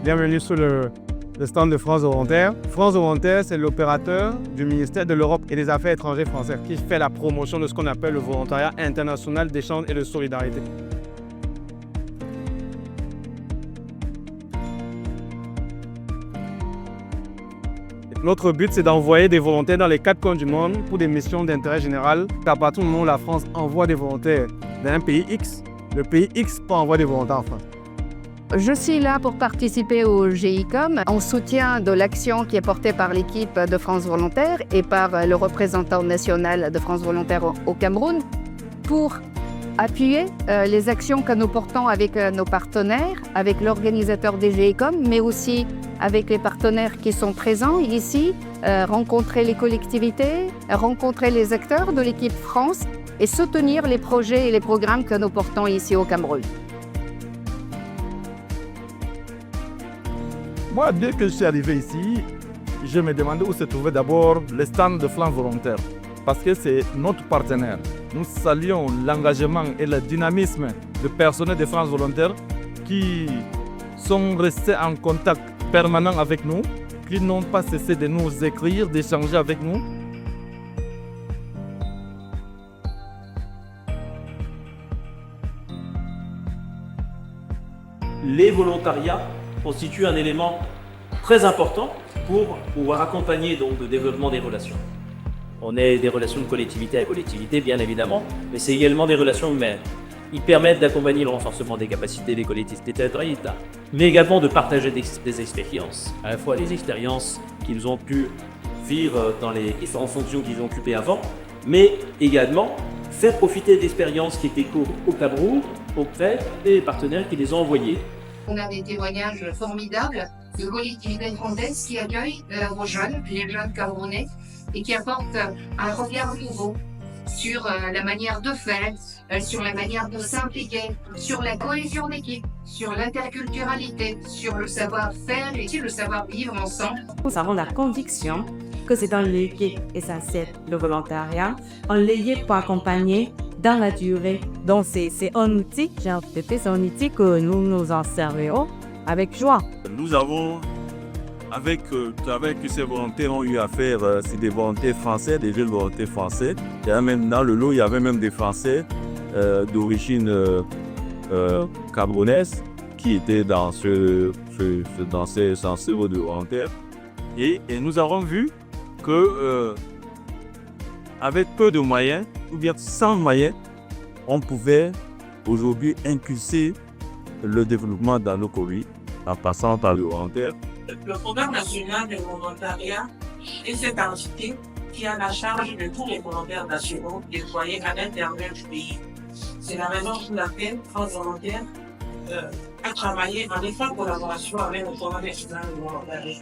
Bienvenue sur le stand de France Volontaire. France Volontaire, c'est l'opérateur du ministère de l'Europe et des Affaires étrangères français qui fait la promotion de ce qu'on appelle le volontariat international d'échange et de solidarité. Notre but, c'est d'envoyer des volontaires dans les 4 coins du monde pour des missions d'intérêt général. À partir du moment où la France envoie des volontaires dans un pays X, le pays X peut envoyer des volontaires en France. Je suis là pour participer au GICOM en soutien de l'action qui est portée par l'équipe de France Volontaire et par le représentant national de France Volontaire au Cameroun pour appuyer les actions que nous portons avec nos partenaires, avec l'organisateur des GICOM, mais aussi avec les partenaires qui sont présents ici, rencontrer les collectivités, rencontrer les acteurs de l'équipe France et soutenir les projets et les programmes que nous portons ici au Cameroun. Moi, dès que je suis arrivé ici, je me demandais où se trouvait d'abord le stand de France Volontaire, parce que c'est notre partenaire. Nous saluons l'engagement et le dynamisme des personnels de France Volontaire qui sont restés en contact permanent avec nous, qui n'ont pas cessé de nous écrire, d'échanger avec nous. Les volontariats constituent un élément très important pour pouvoir accompagner donc le développement des relations. On est des relations de collectivité à collectivité, bien évidemment, mais c'est également des relations humaines. Ils permettent d'accompagner le renforcement des capacités des collectivités territoriales, mais également de partager des expériences, à la fois les expériences qu'ils ont pu vivre dans les différentes fonctions qu'ils ont occupées avant, mais également faire profiter d'expériences qui étaient courtes au Cameroun auprès des partenaires qui les ont envoyées. On a des témoignages formidables de collectivités françaises qui accueillent vos jeunes, les jeunes camerounais, et qui apportent un regard nouveau sur la manière de faire, sur la manière de s'impliquer, sur la cohésion d'équipe, sur l'interculturalité, sur le savoir-faire et le savoir-vivre ensemble. Nous avons la conviction que c'est un levier essentiel, le volontariat, un levier pour accompagner dans la durée. Donc c'est un outil, c'est un outil que nous nous en servons avec joie. Nous avons, avec ces volontaires, ont eu affaire, c'est des volontaires français, des jeunes volontaires français. Il y avait même, dans le lot, il y avait même des Français d'origine camerounaise qui étaient dans ces œuvres de volontaires. Et nous avons vu que avec peu de moyens, ou bien sans moyens, on pouvait aujourd'hui impulser le développement dans nos pays en passant par le volontaire. Le programme national de volontariat est cette entité qui a la charge de tous les volontaires nationaux déployés à l'intérieur du pays. C'est la raison pour laquelle France Volontaire a travaillé en étroite collaboration avec le programme national de volontariat.